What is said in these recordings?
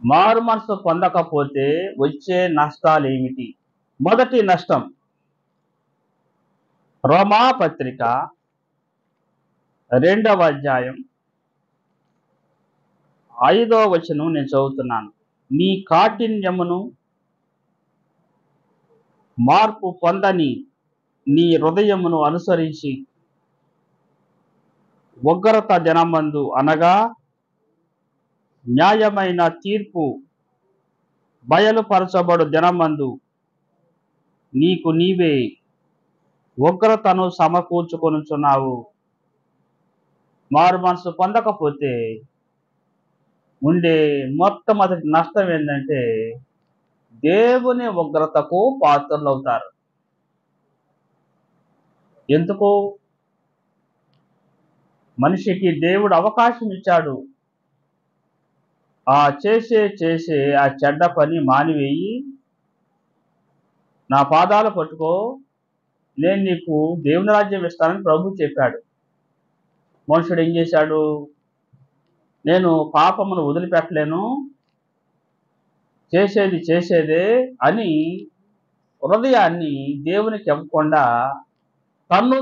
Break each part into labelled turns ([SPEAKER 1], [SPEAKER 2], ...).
[SPEAKER 1] మారు మనసు పొందకపోతే వచ్చే నష్టాలేమిటి? మొదటి నష్టం, రోమాపత్రిక 2వ అధ్యాయం 5వ వచనం నేను చదువుతున్నాను. నీ కాఠిన్యమును మార్పు పొందని నీ హృదయమును అనుసరించి ఉగ్రత దినమందు అనగా న్యాయమైన తీర్పు బయలుపరచబడు దినమందు నీకు నీవే ఉగ్రతను సమకూర్చుకొనుచున్నావు. మారు మనసు పొందకపోతే ఉండే మొట్టమొదటి నష్టం ఏంటంటే దేవుని ఉగ్రతకు పాత్రలవుతారు. ఎందుకు? మనిషికి దేవుడు అవకాశం ఇచ్చాడు. చేసే ఆ చెడ్డ పని మానివేయి, నా పాదాలు పట్టుకో, నేను నీకు దేవుని రాజ్యం ఇస్తానని ప్రభు చెప్పాడు. మనుషుడు ఏం చేశాడు? నేను పాపమును వదిలిపెట్టలేను, చేసేదే అని హృదయాన్ని దేవునికి ఇవ్వకుండా తాను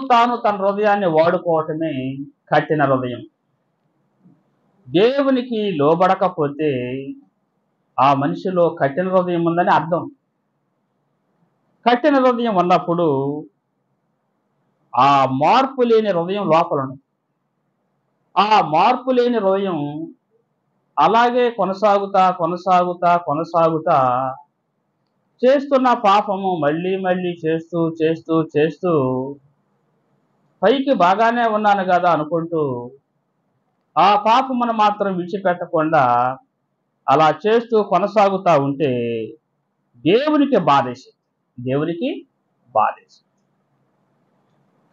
[SPEAKER 1] తన హృదయాన్ని వాడుకోవటమే కఠిన హృదయం. దేవునికి లోబడకపోతే ఆ మనిషిలో కఠిన హృదయం ఉందని అర్థం. కఠిన హృదయం ఉన్నప్పుడు ఆ మార్పు లేని హృదయం లోపల ఉంది. ఆ మార్పు లేని హృదయం అలాగే కొనసాగుతా చేస్తున్న పాపము మళ్ళీ చేస్తూ పైకి బాగానే ఉన్నాను కదా అనుకుంటూ ఆ పాపమును మాత్రం విడిచిపెట్టకుండా అలా చేస్తూ కొనసాగుతా ఉంటే దేవునికి బాధేసి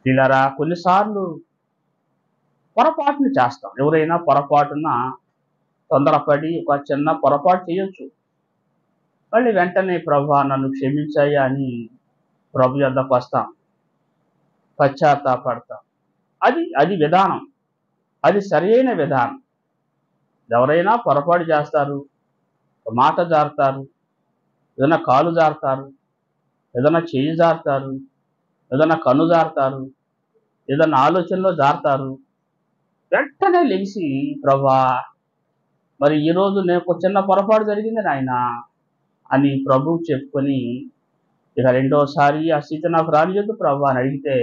[SPEAKER 1] పిల్లరా, కొన్నిసార్లు పొరపాటును చేస్తాం. ఎవరైనా పొరపాటున తొందరపడి ఒక చిన్న పొరపాటు చేయొచ్చు. మళ్ళీ వెంటనే ప్రభువా నన్ను క్షమించాయా అని ప్రభు యొద్దకు వస్తాం, పశ్చాత్తాపడతాం. అది విధానం, అది సరైన విధానం. ఎవరైనా పొరపాటు చేస్తారు, మాట జారుతారు, ఏదైనా కాలు జారుతారు, ఏదైనా చెయ్యి జారుతారు, ఏదైనా కన్ను జారుతారు, ఏదైనా ఆలోచనలో జారుతారు. వెంటనే లెగిసి ప్రభువా మరి ఈరోజు నాకు చిన్న పొరపాటు జరిగింది నాయనా అని ప్రభువు చెప్పుకొని ఇక రెండోసారి ఆ స్థితి నాకు రానియొద్దు ప్రభువా అని అడిగితే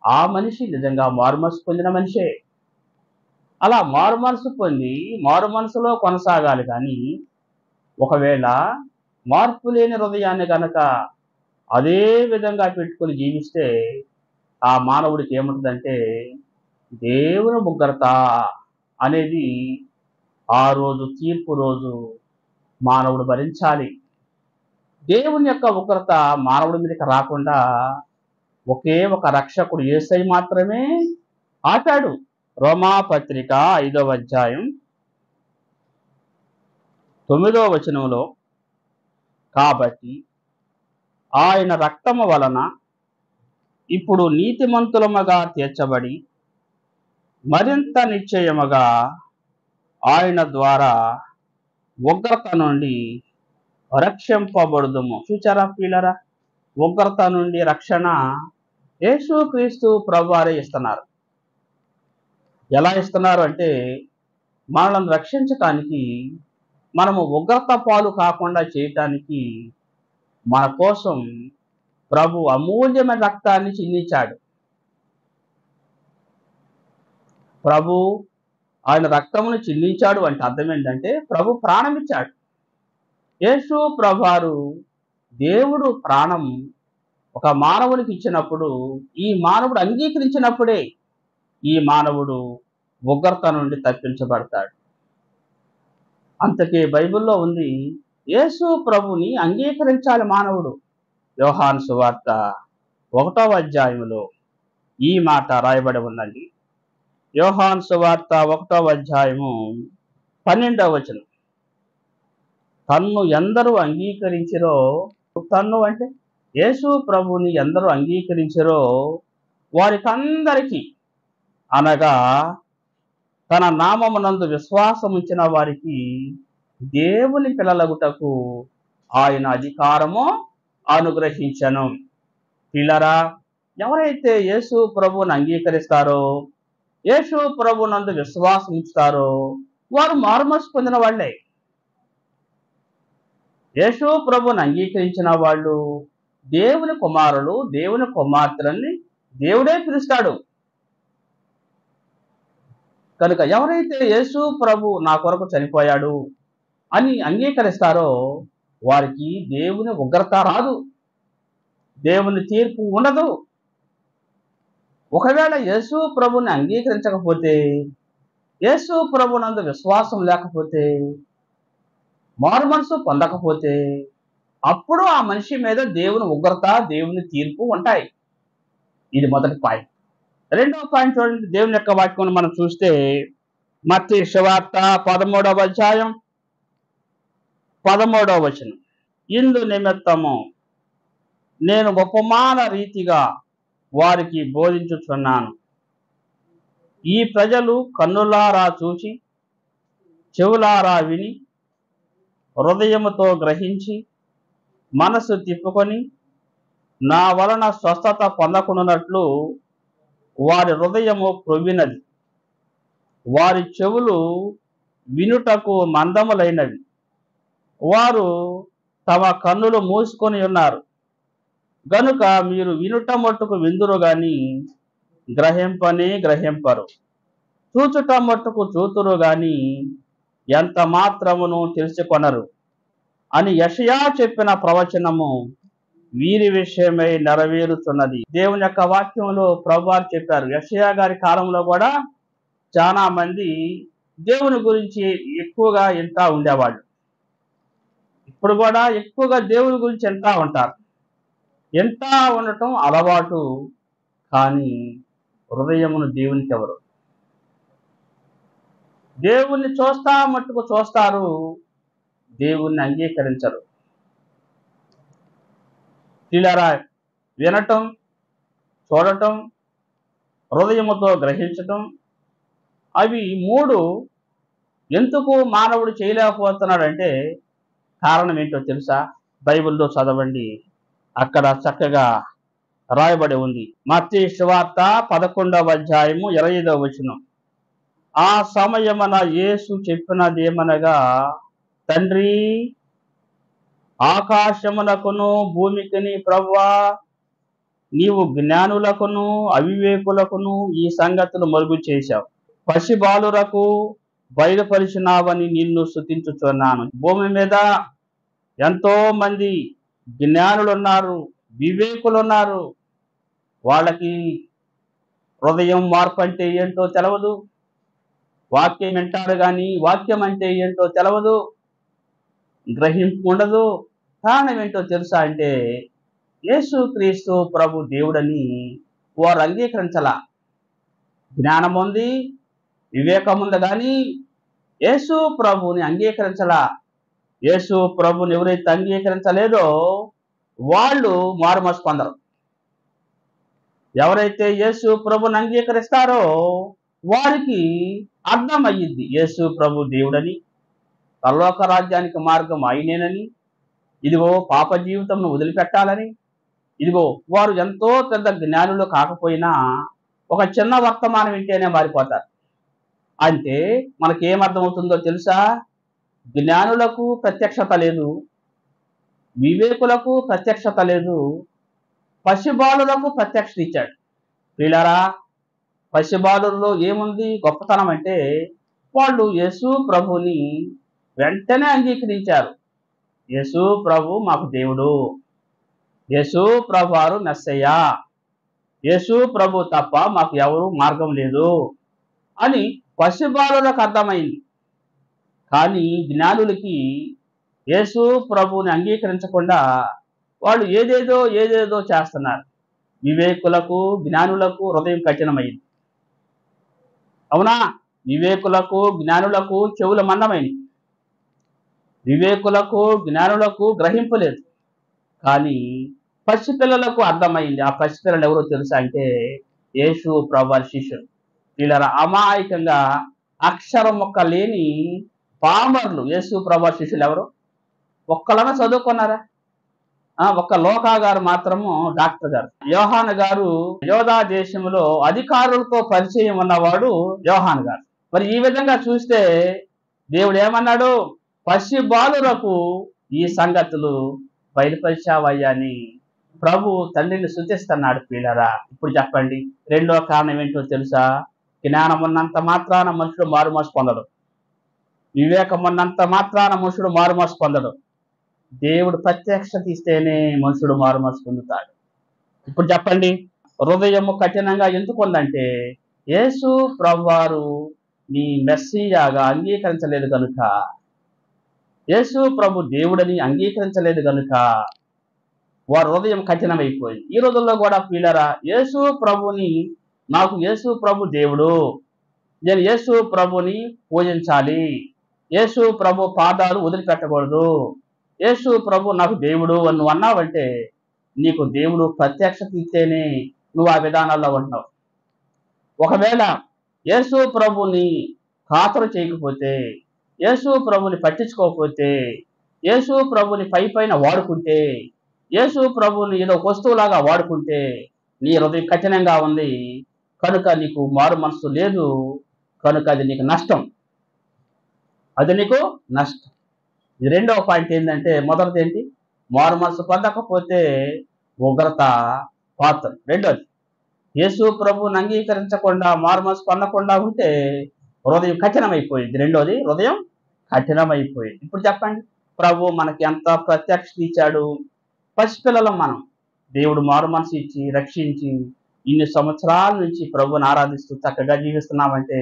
[SPEAKER 1] ఆ మనిషి నిజంగా మారుమనసు పొందిన మనిషే. అలా మారుమనసు పొంది మారుమనసులో కొనసాగాలి. కానీ ఒకవేళ మార్పు లేని హృదయాన్ని కనుక అదే విధంగా పెట్టుకుని జీవిస్తే ఆ మానవుడికి ఏముంటుందంటే దేవుని ఉగ్రత అనేది ఆ రోజు తీర్పు రోజు మానవుడు భరించాలి. దేవుని యొక్క ఉగ్రత మానవుడి మీదకి రాకుండా ఒకే ఒక రక్షకుడు యేసయ్య మాత్రమే ఆపాడు. రోమాపత్రిక 5వ అధ్యాయం 9వ వచనంలో, కాబట్టి ఆయన రక్తము వలన ఇప్పుడు నీతిమంతులముగా తీర్చబడి మరింత నిశ్చయముగా ఆయన ద్వారా ఉగ్రత నుండి రక్షింపబడుదుము. చూచారా ప్రియులారా, ఉగ్రత నుండి రక్షణ యేసుక్రీస్తు ప్రభువారే ఇస్తున్నారు. ఎలా ఇస్తున్నారు అంటే మనల్ని రక్షించటానికి, మనము ఉగ్రత పాలు కాకుండా చేయటానికి మన కోసం ప్రభు అమూల్యమైన రక్తాన్ని చిందించాడు. ప్రభు ఆయన రక్తమును చిందించాడు అంటే అర్థం ఏంటంటే ప్రభు ప్రాణం ఇచ్చాడు. యేసు ప్రభువారు దేవుడు ప్రాణం ఒక మానవునికి ఇచ్చినప్పుడు, ఈ మానవుడు అంగీకరించినప్పుడే ఈ మానవుడు ఉగ్రత నుండి తప్పించబడతాడు. అంతకే బైబిల్లో ఉంది, యేసు ప్రభుని అంగీకరించాలి మానవుడు. యోహాను సువార్త 1వ అధ్యాయంలో ఈ మాట రాయబడి ఉందండి. యోహాను సువార్త 1వ అధ్యాయము 12వ వచనం. తన్ను ఎందరూ అంగీకరించిరో, తన్ను అంటే యేసు ప్రభుని ఎందరూ అంగీకరించిరో వారికందరికీ, అనగా తన నామమునందు విశ్వాసముంచిన వారికి దేవుని పిల్లలగుటకు ఆయన అధికారము అనుగ్రహించను. పిల్లరా, ఎవరైతే యేసు ప్రభువుని అంగీకరిస్తారో, యేసు ప్రభునందు విశ్వాసం ఉంచుతారో వారు మారుమనసు పొందిన వాళ్ళే. యేసు ప్రభువుని అంగీకరించిన వాళ్ళు దేవుని కుమారులు, దేవుని కుమార్తెలని దేవుడే పిలుస్తాడు. కనుక ఎవరైతే యేసు ప్రభు నా కొరకు చనిపోయాడు అని అంగీకరిస్తారో వారికి దేవుని ఉగ్రత రాదు, దేవుని తీర్పు ఉండదు. ఒకవేళ యేసు ప్రభుని అంగీకరించకపోతే, యేసు ప్రభునందు విశ్వాసం లేకపోతే, మారు మనసు పొందకపోతే అప్పుడు ఆ మనిషి మీద దేవుని ఉగ్రత, దేవుని తీర్పు ఉంటాయి. ఇది మొదటి పాయింట్. రెండవ పాయింట్ చూడండి, దేవుని యొక్క వాక్యం మనం చూస్తే మత్తయి సువార్త 13వ అధ్యాయం 13వ వచనం. ఇందు నిమిత్తము నేను ఉపమాన రీతిగా వారికి బోధించుచున్నాను. ఈ ప్రజలు కన్నులారా చూచి, చెవులారా విని, హృదయముతో గ్రహించి, మనసు తిప్పుకొని నా వలన స్వస్థత పొందకున్నట్లు వారి హృదయము ప్రొవ్వినది, వారి చెవులు వినుటకు మందములైనవి, వారు తమ కన్నులు మూసుకొని ఉన్నారు. గనుక మీరు వినుట మట్టుకు విందురు గాని గ్రహింపరు, చూచుట మట్టుకు చూతురు గాని ఎంత మాత్రమును తెలుసుకొనరు అని యెషయా చెప్పిన ప్రవచనము వీరి విషయమై నెరవేరుతున్నది. దేవుని యొక్క వాక్యంలో ప్రభువారు చెప్పారు. యెషయా గారి కాలంలో కూడా చాలా మంది దేవుని గురించి ఎక్కువగా వింటా ఉండేవాళ్ళు. ఇప్పుడు కూడా ఎక్కువగా దేవుని గురించి వింటా ఉంటారు. వింటా ఉండటం అలవాటు, కానీ హృదయమును దేవునికి ఎవరు? దేవుణ్ణి చూస్తా మట్టుకు చూస్తారు, దేవుణ్ణి అంగీకరించరు. పిల్లరా, వినటం, చూడటం, హృదయముతో గ్రహించటం, అవి మూడు ఎందుకు మానవుడు చేయలేకపోతున్నాడంటే కారణం ఏంటో తెలుసా? బైబిల్లో చదవండి, అక్కడ చక్కగా రాయబడి ఉంది. మత్తయి సువార్త 11వ అధ్యాయము 25వ వచనం. ఆ సమయమున యేసు చెప్పినదేమనగా, తండ్రి, ఆకాశమునకును భూమికిని ప్రభువా, నీవు జ్ఞానులకును అవివేకులకును ఈ సంగతులు మరుగు చేశావు, పసిబాలురకు బయలుపరిచినావని నిన్ను స్తుతించుచున్నాను. భూమి మీద ఎంతో మంది జ్ఞానులున్నారు, వివేకులున్నారు. వాళ్ళకి హృదయం మార్పు అంటే ఏంటో తెలవదు, వాక్యం వింటారు కానీ వాక్యం అంటే ఏంటో తెలవదు, గ్రహింపు ఉండదు. కారణం ఏంటో తెలుసా అంటే యేసు క్రీస్తు ప్రభు దేవుడని వారు అంగీకరించాల. జ్ఞానం ఉంది, వివేకం ఉంది, కానీ యేసు ప్రభుని అంగీకరించాల. యేసు ప్రభుని ఎవరైతే అంగీకరించలేదో వాళ్ళు మారుమనసు పొందరు. ఎవరైతే యేసు ప్రభుని అంగీకరిస్తారో వారికి అర్థమయ్యింది యేసు ప్రభు దేవుడని, పరలోక రాజ్యానికి మార్గం ఆయనేనని, ఇదిగో పాప జీవితంను వదిలిపెట్టాలని. ఇదిగో వారు ఎంతో పెద్ద జ్ఞానులు కాకపోయినా ఒక చిన్న వర్తమానం వింటేనే మారిపోతారు. అంటే మనకేమర్థమవుతుందో తెలుసా? జ్ఞానులకు ప్రత్యక్షత లేదు, వివేకులకు ప్రత్యక్షత లేదు, పసిబాలులకు ప్రత్యక్షత ఇచ్చాడు. పిల్లరా, పసిబాలుల్లో ఏముంది గొప్పతనం అంటే వాళ్ళు యేసు ప్రభుని వెంటనే అంగీకరించారు. యేసు ప్రభు మాకు దేవుడు, యేసు ప్రభువారు మెస్సయ్య, యేసు ప్రభు తప్ప మాకు ఎవరు మార్గం లేదు అని పసిబాలులకు అర్థమైంది. కానీ జ్ఞానులకి యేసు ప్రభుని అంగీకరించకుండా వాళ్ళు ఏదేదో చేస్తున్నారు. వివేకులకు, జ్ఞానులకు హృదయం కఠినమైంది. అవునా? వివేకులకు, జ్ఞానులకు చెవుల మందమైంది. వివేకులకు, జ్ఞానులకు గ్రహింపు లేదు, కానీ పసిపిల్లలకు అర్థమైంది. ఆ పసిపిల్లలు ఎవరో తెలుసా అంటే యేసు ప్రభువారి శిష్యులు. వీళ్ళ అమాయకంగా అక్షరం మొక్క లేని పామర్లు యేసు ప్రభు శిష్యులు ఎవరు? ఒక్కళ్ళన్నా చదువుకున్నారా? ఒక్క లోకా గారు మాత్రము డాక్టర్ గారు. యోహాను గారు యోధా దేశంలో అధికారులతో పరిచయం ఉన్నవాడు యోహాను గారు. మరి ఈ విధంగా చూస్తే దేవుడు ఏమన్నాడు? పసి బాలురకు ఈ సంగతులు బయలుపరిచావయ్యా అని ప్రభు తండ్రిని స్తుతిస్తున్నాడు ప్రియులారా. ఇప్పుడు చెప్పండి, రెండో కారణం ఏంటో తెలుసా? జ్ఞానం ఉన్నంత మాత్రాన మనుషుడు మారుమనసు పొందడు. వివేకం ఉన్నంత మాత్రాన మనుషుడు మారుమనసు పొందడు. దేవుడు ప్రత్యక్షత ఇస్తేనే మనుషుడు మారుమనసు పొందుతాడు. ఇప్పుడు చెప్పండి, హృదయము కఠినంగా ఎందుకు ఉందంటే యేసు ప్రభువారు నీ మెస్సీయాగా అంగీకరించలేదు కనుక, యేసు ప్రభు దేవుడని అంగీకరించలేదు కనుక వారి హృదయం కఠినమైపోయింది. ఈ రోజుల్లో కూడా ప్రియులారా, యేసు ప్రభుని, నాకు యేసు ప్రభు దేవుడు, నేను యేసు ప్రభుని పూజించాలి, యేసు ప్రభు పాదాలు వదిలిపెట్టకూడదు, యేసు ప్రభు నాకు దేవుడు అని నువ్వు అన్నావంటే నీకు దేవుడు ప్రత్యక్షత ఇస్తేనే నువ్వు ఆ విధానాల్లో ఉంటున్నావు. ఒకవేళ యేసు ప్రభుని ఖాతరు చేయకపోతే, యేసు ప్రభుని పట్టించుకోకపోతే, యేసు ప్రభుని పైన వాడుకుంటే, యేసు ప్రభుని ఏదో వస్తువులాగా వాడుకుంటే నీ హృదయం కఠినంగా ఉంది కనుక నీకు మారు మనసు లేదు కనుక అది నీకు నష్టం. అది నీకు నష్టం. ఇది రెండవ పాయింట్ ఏంటంటే, మొదటిది ఏంటి? మారు మనసు పొందకపోతే ఉగ్రత పాత్ర. రెండోది, యేసు ప్రభువుని అంగీకరించకుండా మారు మనసు పొందకుండా ఉంటే హృదయం కఠినమైపోయింది. రెండోది, హృదయం కఠినమైపోయింది. ఇప్పుడు చెప్పండి, ప్రభు మనకి ఎంత ప్రత్యక్షత ఇచ్చాడు. పసిపిల్లలం మనం. దేవుడు మారు మనసు ఇచ్చి రక్షించి ఇన్ని సంవత్సరాల నుంచి ప్రభువుని ఆరాధిస్తూ చక్కగా జీవిస్తున్నామంటే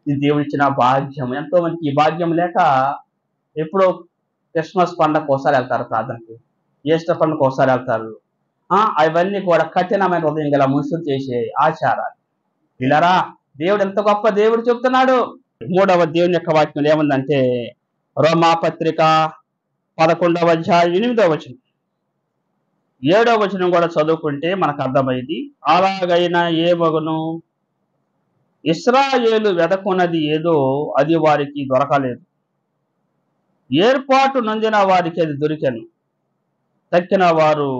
[SPEAKER 1] ఇది దేవుడిచ్చిన భాగ్యం. ఎంతో మందికి ఈ భాగ్యం లేక ఎప్పుడో క్రిస్మస్ పండుగ ఒకసారి వెళ్తారు ప్రార్థనకి, ఈస్టర్ పండుగ ఒకసారి వెళ్తారు. అవన్నీ కూడా కఠినమైన హృదయం గల మనుషులు చేసే ఆచారాలు. పిల్లరా, దేవుడు ఎంత గొప్ప దేవుడు చెప్తున్నాడు. మూడవ దేవుని యొక్క వాక్యం ఏముందంటే, రోమాపత్రిక 11వ అధ్యాయం 8వ వచనం, 7వ వచనం కూడా చదువుకుంటే మనకు అర్థమైంది. అలాగైనా ఏ మగును ఇశ్రాయేలు వెదకున్నది ఏదో అది వారికి దొరకలేదు, ఏర్పాటు నొందిన వారికి అది దొరికెను, తక్కిన వారు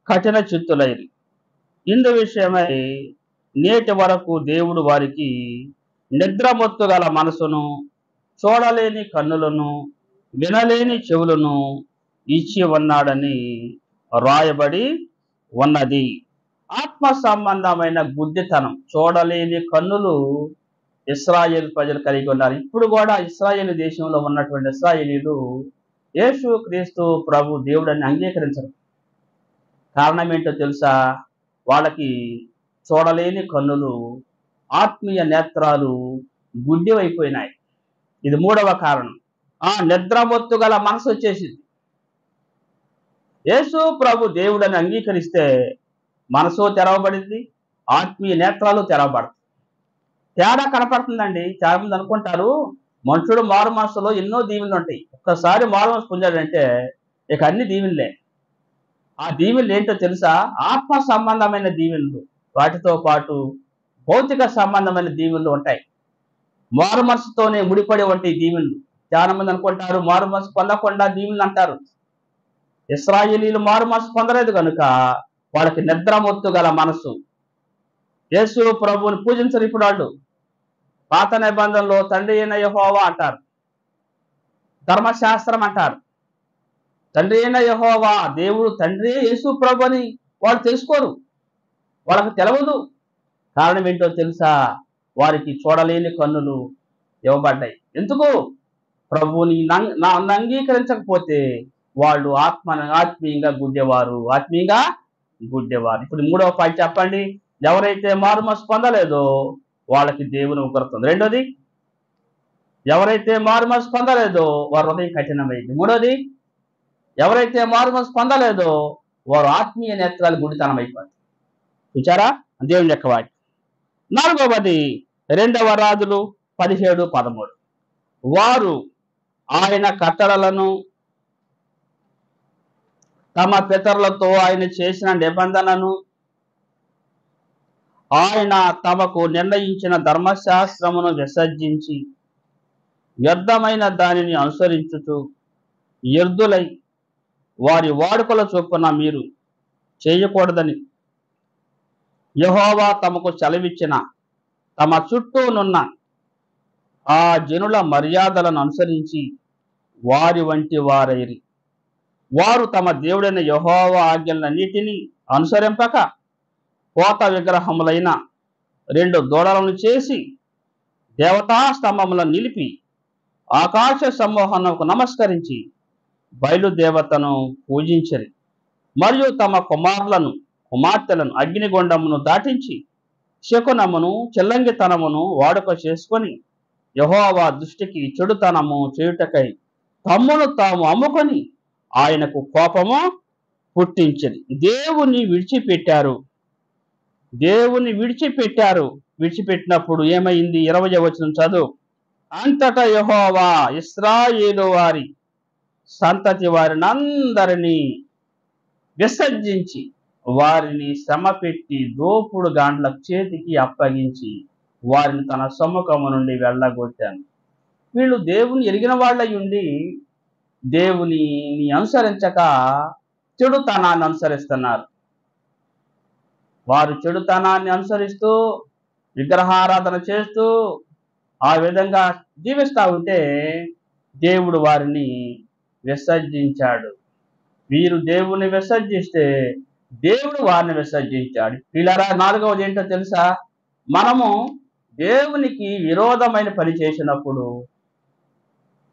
[SPEAKER 1] కఠిన చిత్తులైరి. ఇందు విషయమై నేటి వరకు దేవుడు వారికి నిద్రమొత్తు గల మనసును, చూడలేని కన్నులను, వినలేని చెవులను ఇచ్చి ఉన్నాడని రాయబడి ఉన్నది. ఆత్మ సంబంధమైన గుడ్డితనం, చూడలేని కన్నులు ఇశ్రాయేల్ ప్రజలు కలిగి ఉన్నారు. ఇప్పుడు కూడా ఇశ్రాయేలు దేశంలో ఉన్నటువంటి ఇశ్రాయేలీలు యేసు క్రీస్తు ప్రభు దేవుడని అంగీకరించరు. కారణం ఏంటో తెలుసా? వాళ్ళకి చూడలేని కన్నులు, ఆత్మీయ నేత్రాలు గుడ్డివైపోయినాయి. ఇది మూడవ కారణం. నిద్రమొత్తు గల మనసు వచ్చేసింది. యేసు ప్రభు దేవుడని అంగీకరిస్తే మనసు తెరవబడింది, ఆత్మీయ నేత్రాలు తెరవబడతాయి. తేడా కనపడుతుందండి. చాలా మంది అనుకుంటారు మనుషుడు మారు మనసులో ఎన్నో దీవెనలు ఉంటాయి, ఒక్కసారి మారు మనసు పొందాడంటే ఇక అన్ని దీవెనలే. ఆ దీవెనలు ఏంటో తెలుసా? ఆత్మ సంబంధమైన దీవెనలు, వాటితో పాటు భౌతిక సంబంధమైన దీవెనలు ఉంటాయి. మారు మనసుతోనే ముడిపడి ఉంటాయి దీవెనలు. చాలా మంది అనుకుంటారు మారు మనసు పొందకుండా దీవెనలు అంటారు. ఇశ్రాయేలీలు మారు మనసు పొందలేదు కనుక వాళ్ళకి నిద్రమొత్తు గల మనసు. యేసు ప్రభువుని పూజించరు ఇప్పుడు వాళ్ళు. పాత నిబంధనలో తండ్రి అయిన యెహోవా అంటారు, ధర్మశాస్త్రం అంటారు. తండ్రి అయిన యెహోవా, దేవుడు తండ్రి యేసు ప్రభు అని వాళ్ళు తెలుసుకోరు, వాళ్ళకి తెలవదు. కారణం ఏంటో తెలుసా? వారికి చూడలేని కన్నులు ఇవ్వబడ్డాయి. ఎందుకు? ప్రభువుని అంగీకరించకపోతే వాళ్ళు ఆత్మీయంగా గుడ్డేవారు. ఇప్పుడు మూడవ పాయింట్ చెప్పండి. ఎవరైతే మారు మనసు పొందలేదో వాళ్ళకి దేవుని ఉగ్రత ఉంది. రెండోది, ఎవరైతే మారు మనసు పొందలేదో వారి హృదయం కఠినమైంది. మూడోది, ఎవరైతే మారు మనసు పొందలేదో వారు ఆత్మీయ నేత్రాలు గుడితనం అయిపోతాయి. చూచారా? దేవుని యొక్క వాక్యం. నాలుగవది 2వ రాజులు 17:13, వారు ఆయన కట్టడలను, తమ పితరులతో ఆయన చేసిన నిబంధనను, ఆయన తమకు నిర్ణయించిన ధర్మశాస్త్రమును విసర్జించి వ్యర్థమైన దానిని అనుసరించుచు వ్యర్థులై వారి వాడుకల చొప్పున మీరు చేయకూడదని యెహోవా తమకు సెలవిచ్చిన తమ చుట్టూనున్న ఆ జనుల మర్యాదలను అనుసరించి వారి వంటి వారైరి. వారు తమ దేవుడైన యెహోవా ఆజ్ఞలన్నిటినీ అనుసరింపక పోత విగ్రహములైన 2 దూడలను చేసి దేవతా స్తంభములను నిలిపి ఆకాశ సమూహమునకు నమస్కరించి బయలుదేవతను పూజించిరి. మరియు తమ కుమారులను కుమార్తెలను అగ్నిగుండమును దాటించి శకునమును చిల్లంగితనమును వాడుక చేసుకొని యెహోవా దృష్టికి చెడుతనము చేయుటకై తమ్మును తాము అమ్ముకొని ఆయనకు కోపము పుట్టించిరి. దేవుని విడిచిపెట్టారు. విడిచిపెట్టినప్పుడు ఏమైంది? 20వ వచనం చదువు. అంతటా యెహోవా ఇశ్రాయేలు వారి సంతతి వారినందరినీ విసర్జించి వారిని శ్రమ పెట్టి దోపుడు గాండ్ల చేతికి అప్పగించి వారిని తన సముఖము నుండి వెళ్ళగొట్టాను. వీళ్ళు దేవుని ఎరిగిన వాళ్ళై ఉండి దేవుని అనుసరించక చెడుతనాన్ని అనుసరిస్తున్నారు. వారు చెడుతనాన్ని అనుసరిస్తూ విగ్రహారాధన చేస్తూ ఆ విధంగా జీవిస్తూ ఉంటే దేవుడు వారిని విసర్జించాడు. వీరు దేవుని విసర్జిస్తే దేవుడు వారిని విసర్జించాడు. పిల్లరా, 4వది ఏంటో తెలుసా? మనము దేవునికి విరోధమైన పని చేసినప్పుడు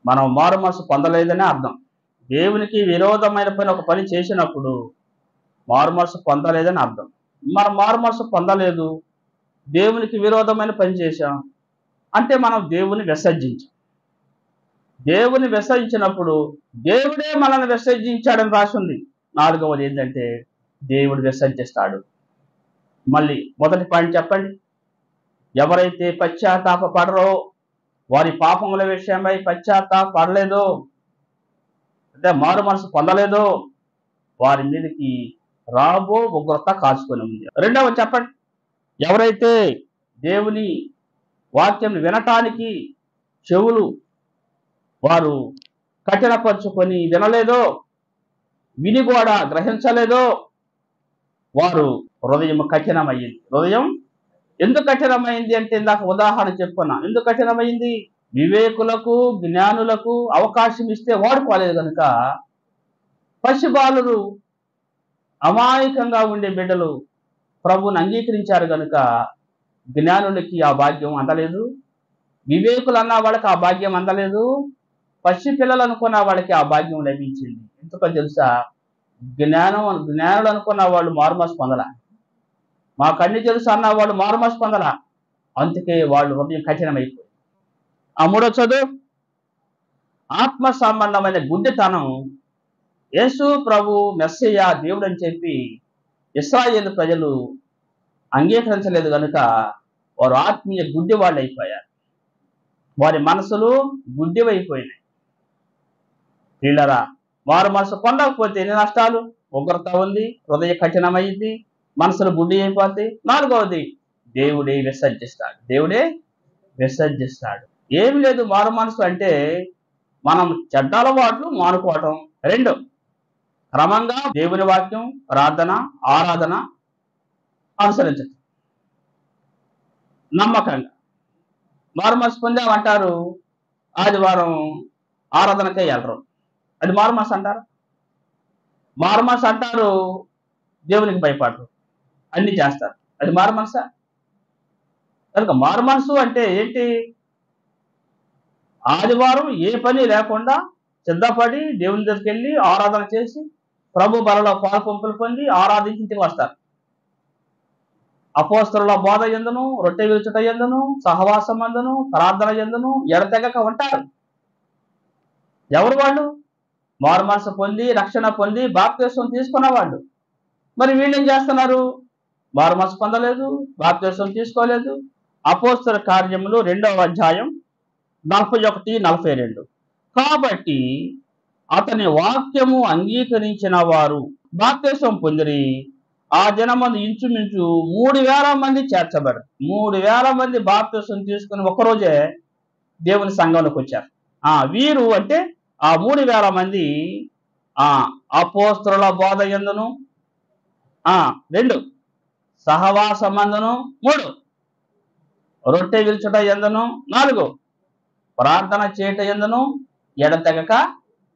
[SPEAKER 1] మనం మారుమనసు పొందలేదని అర్థం. దేవునికి విరోధమైన ఒక పని చేసినప్పుడు మారుమనసు పొందలేదని అర్థం. మనం మారుమనసు పొందలేదు, దేవునికి విరోధమైన పని చేశాం అంటే మనం దేవుని విసర్జించాం. దేవుని విసర్జించినప్పుడు దేవుడే మనల్ని విసర్జించాడని రాసింది. 4వది ఏంటంటే దేవుడు విసర్జిస్తాడు. మళ్ళీ మొదటి పాయింట్ చెప్పండి. ఎవరైతే పశ్చాత్తాపపడరో, వారి పాపముల విషయమై పశ్చాత్తాపడలేదో, అంటే మారు మనసు పొందలేదో, వారి మీదకి రాబో ఉగ్రత కాచుకొని ఉంది. 2వది చెప్పండి. ఎవరైతే దేవుని వాక్యం వినటానికి చెవులు వారు కఠినపరుచుకొని వినలేదో, విని కూడా గ్రహించలేదో, వారు హృదయం కఠినమైంది. హృదయం ఎందుకు కఠినమైంది అంటే ఇందాక ఉదాహరణ చెప్పుకున్నా. ఎందుకు కఠినమైంది? వివేకులకు జ్ఞానులకు అవకాశం ఇస్తే వాడుకోలేదు కనుక పసిబాలురు అమాయకంగా ఉండే బిడ్డలు ప్రభువుని అంగీకరించారు కనుక జ్ఞానులకి ఆ భాగ్యం అందలేదు. వివేకులు అన్న వాళ్ళకి ఆ భాగ్యం అందలేదు. పసి పిల్లలు అనుకున్న వాళ్ళకి ఆ భాగ్యం లభించింది. ఎందుకో తెలుసా? జ్ఞానులు అనుకున్న వాళ్ళు మారుమనసు పొందల. మాకు అన్ని తెలుసు అన్న వాళ్ళు మారుమనసు పొందల. అందుకే వాళ్ళు హృదయం కఠినమైపోయింది. ఆ 3వ చదువు. ఆత్మ సంబంధమైన గుడ్డితనం యేసు ప్రభు మెస్సయ్య దేవుడు అని చెప్పి ఇశ్రాయేలు ప్రజలు అంగీకరించలేదు కనుక వారు ఆత్మీయ గుడ్డి వాళ్ళు అయిపోయారు. వారి మనసులు గుడ్డివైపోయినాయి. వీళ్ళరా, వారు మనసు పొందకపోతే ఎన్ని నష్టాలు? ఉగ్రత ఉంది, హృదయ కఠినమైంది, మనసులు గుడ్డి అయిపోతాయి. 4వది దేవుడే విసర్జిస్తాడు. ఏమి లేదు మారు మనసు అంటే మనం చెడ్డ అలవాట్లు మానుకోవటం. 2, క్రమంగా దేవుని వాక్యం ఆరాధన అనుసరించటం. నమ్మకంగా మారు మనసు పొందామంటారు, ఆదివారం ఆరాధనకే వెళ్ళరు. అది మారు మనసు అంటారు. మారు మనసు అంటారు, దేవునికి భయపడరు, అన్ని చేస్తారు. అది మారు మనసా? కనుక మారు మనసు అంటే ఏంటి? ఆదివారం ఏ పని లేకుండా సిద్ధపడి దేవుని దగ్గరికి వెళ్ళి ఆరాధన చేసి ప్రభు బలలో పాల్పంపులు పొంది ఆరాధించి ఇంటికి వస్తారు. అపోస్తలుల బోధ యందును, రొట్టె విరుచుట యందును, సహవాసం యందును, ప్రార్థన యందును ఎడతెగక ఉంటారు. ఎవరు వాళ్ళు? మారు మనసు పొంది రక్షణ పొంది బాప్తిస్మం తీసుకున్న వాళ్ళు. మరి వీళ్ళు ఏం చేస్తున్నారు? మారు మనసు పొందలేదు, బాప్తిస్మం తీసుకోలేదు. అపోస్తల కార్యములు 2వ అధ్యాయం 41-42. కాబట్టి అతని వాక్యము అంగీకరించిన వారు బాప్తిస్మం పొందిరి. ఆ దినమందు ఇంచుమించు 3,000 మంది చేర్చబడారు. 3,000 మంది బాప్తిస్మం తీసుకుని ఒక్కరోజే దేవుని సంఘంలోకి వచ్చారు. వీరు అంటే ఆ 3000 మంది అపోస్తలుల బోధ యందును, 2 సహవాసమందును, 3 రొట్టె విరుచుట యందును, 4 ప్రార్థన చేయట యందును ఎడతెగక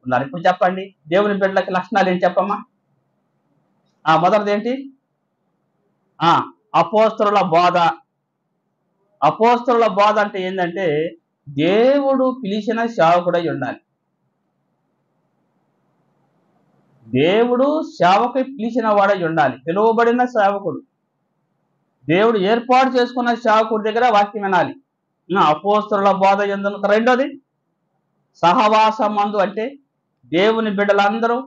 [SPEAKER 1] ఉన్నారు. ఇప్పుడు చెప్పండి, దేవుని బిడ్డలకి లక్షణాలు ఏంటి చెప్పమ్మా? మొదటిది ఏంటి? అపోస్తలుల బోధ. అపోస్తలుల బోధ అంటే ఏంటంటే దేవుడు పిలిచిన సేవకుడై ఉండాలి. దేవుడు సేవకు పిలిచిన వాడై ఉండాలి. పిలువబడిన సేవకుడు, దేవుడు ఏర్పాటు చేసుకున్న సేవకుడి దగ్గర వాక్యం వినాలి. అపోస్తలుల బోధ యందును. రెండోది సహవాసమందు అంటే దేవుని బిడ్డలందరూ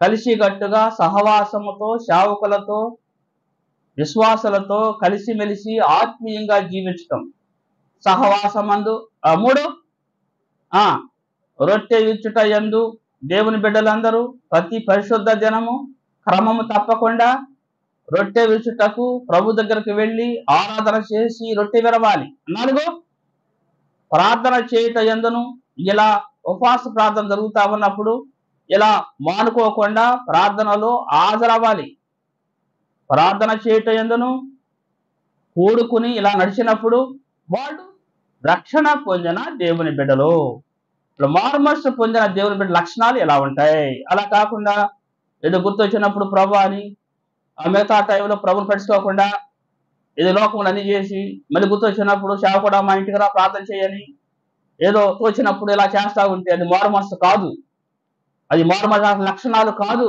[SPEAKER 1] కలిసిగట్టుగా సహవాసముతో, సేవకులతో, విశ్వాసులతో కలిసిమెలిసి ఆత్మీయంగా జీవించటం సహవాసమందు. 3 రొట్టె విరుచుట యందు దేవుని బిడ్డలందరూ ప్రతి పరిశుద్ధ దినము క్రమము తప్పకుండా రొట్టె విరుచుటకు ప్రభు దగ్గరకు వెళ్ళి ఆరాధన చేసి రొట్టె విరవాలి. 4 ప్రార్థన చేయుట యందును. ఇలా ఉపవాస ప్రార్థన జరుగుతా ఉన్నప్పుడు ఇలా మానుకోకుండా ప్రార్థనలో హాజరవ్వాలి. ప్రార్థన చేయుట యందును కూడుకుని ఇలా నడిచినప్పుడు వాళ్ళు రక్షణ పొందిన దేవుని బిడ్డలు. ఇప్పుడు మారుమనసు పొందిన దేవుని బిడ్డ లక్షణాలు ఎలా ఉంటాయి? అలా కాకుండా ఏదో గుర్తొచ్చినప్పుడు ప్రభు అని మిగతా టైంలో ప్రభుని పట్టించుకోకుండా ఏదో లోకములు అన్ని చేసి మళ్ళీ గుర్తొచ్చినప్పుడు సేవకుడా మా ఇంటికి రా ప్రార్థన చేయని ఏదో తోచినప్పుడు ఇలా చేస్తా ఉంటే అది మారుమనసు కాదు. అది మారుమనసు లక్షణాలు కాదు.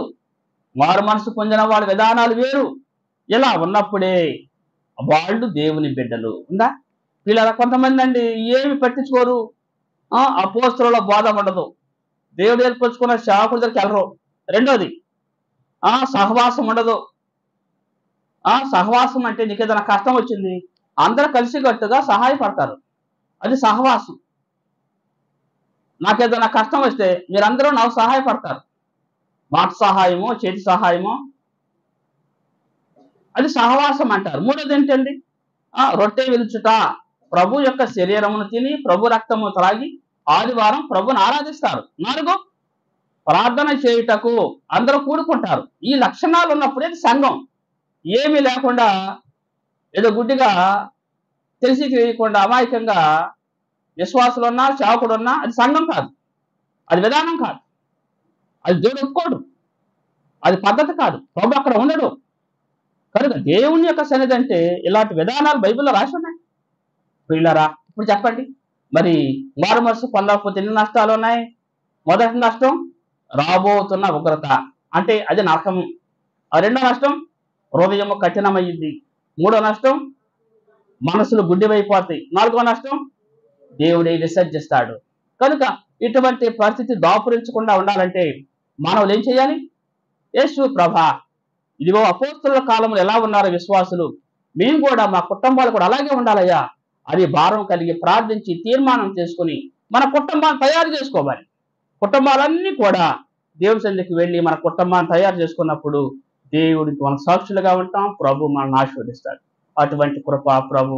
[SPEAKER 1] మారుమనసు పొందిన వాళ్ళ విధానాలు వేరు. ఇలా ఉన్నప్పుడే వాళ్ళు దేవుని బిడ్డలు. ఉందా? వీళ్ళ కొంతమంది అండి ఏమి పట్టించుకోరు. అపోస్తలుల బోధ ఉండదు. దేవుడు ఏర్పరచుకున్న సేవకుల దగ్గరికి వెళ్ళరు. రెండోది సహవాసం ఉండదు. సహవాసం అంటే నీకు ఏదైనా కష్టం వచ్చింది అందరూ కలిసికట్టుగా సహాయపడతారు. అది సహవాసం. నాకేదైనా కష్టం వస్తే మీరందరూ నాకు సహాయపడతారు. మాట సహాయమో, చేతి సహాయమో, అది సహవాసం అంటారు. మూడోది ఏంటండి? రొట్టె విరుచుట. ప్రభు యొక్క శరీరమును తిని ప్రభు రక్తము త్రాగి ఆదివారం ప్రభుని ఆరాధిస్తారు. 4 ప్రార్థన చేయుటకు అందరూ కూడుకుంటారు. ఈ లక్షణాలు ఉన్నప్పుడే సంఘం. ఏమీ లేకుండా ఏదో గుడ్డిగా తెలిసి తెలియకుండా అమాయకంగా విశ్వాసులు ఉన్నా, సేవకుడు ఉన్నా అది సంఘం కాదు. అది విధానం కాదు. అది దేవుడు ఒప్పుకోడు. అది పద్ధతి కాదు. ప్రభు అక్కడ ఉండడు. కనుక దేవుని యొక్క సన్నిధి అంటే ఇలాంటి విధానాలు బైబిల్లో రాసి ఉన్నాయి. పిల్లరా, ఇప్పుడు చెప్పండి, మరి మారుమనసు పొందకపోతే ఎన్ని నష్టాలు ఉన్నాయి? మొదటి నష్టం రాబోతున్న ఉగ్రత, అంటే అది నరకము. రెండో నష్టం హృదయము కఠినమయ్యింది. మూడో నష్టం మనసులు గుడ్డివైపోతాయి. 4వ నష్టం దేవుడే విసర్జిస్తాడు. కనుక ఇటువంటి పరిస్థితి దాపురించకుండా ఉండాలంటే మానవులు ఏం చేయాలి? యేసు ప్రభా, ఇదిగో అపోస్తలుల కాలంలో ఎలా ఉన్నారు విశ్వాసులు, మేము కూడా మా కుటుంబాలు కూడా అలాగే ఉండాలయ్యా అని భారం కలిగి ప్రార్థించి తీర్మానం చేసుకుని మన కుటుంబాన్ని తయారు చేసుకోవాలి. కుటుంబాలన్నీ కూడా దేవుని సన్నిధికి వెళ్ళి మన కుటుంబాన్ని తయారు చేసుకున్నప్పుడు దేవుడికి మనం సాక్షులుగా ఉంటాం. ప్రభు మనల్ని ఆశీర్వదిస్తాడు. అటువంటి కృప ప్రభు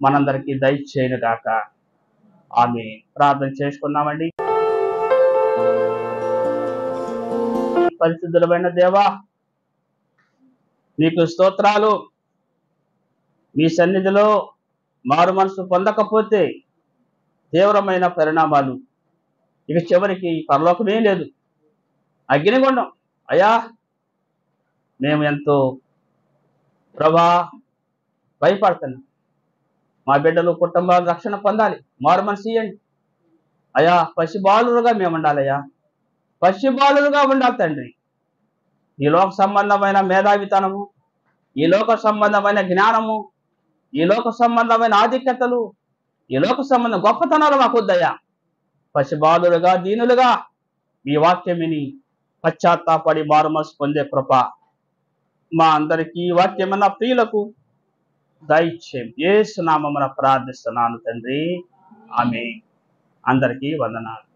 [SPEAKER 1] మనందరికీ దయచేయును గాక. ఆమేన్. ప్రార్థన చేసుకున్నామండి. పరిశుద్ధులైన దేవా, నీకు స్తోత్రాలు. మీ సన్నిధిలో మారు మనసు పొందకపోతే తీవ్రమైన పరిణామాలు, ఇక చివరికి పరలోకమే లేదు, అగ్నిగుండం. అయ్యా, మేము ఎంతో ప్రభా భయపడుతున్నాం. మా బిడ్డలు కుటుంబాలు రక్షణ పొందాలి, మారు మనసు ఇయ్యండి అయ్యా. పసిబాలురుగా మేము ఉండాలయ్యా, పసిబాలురుగా ఉండాలి తండ్రి. ఈ లోక సంబంధమైన మేధావితనము, ఈ లోక సంబంధమైన జ్ఞానము, ఈ లోక సంబంధమైన ఆధిక్యతలు, ఈ లోక సంబంధ గొప్పతనాలు మాకు వద్దయ్యా. పసిబాలురుగా దీనులుగా ఈ వాక్యం విని పశ్చాత్తాపడి మారుమనసు పొందే కృప మా అందరికీ వాక్యమైన ప్రియులకు దయచేయండి. యేసు నామమున ప్రార్థిస్తున్నాను తండ్రి. ఆమేన్. అందరికీ వందనాలు.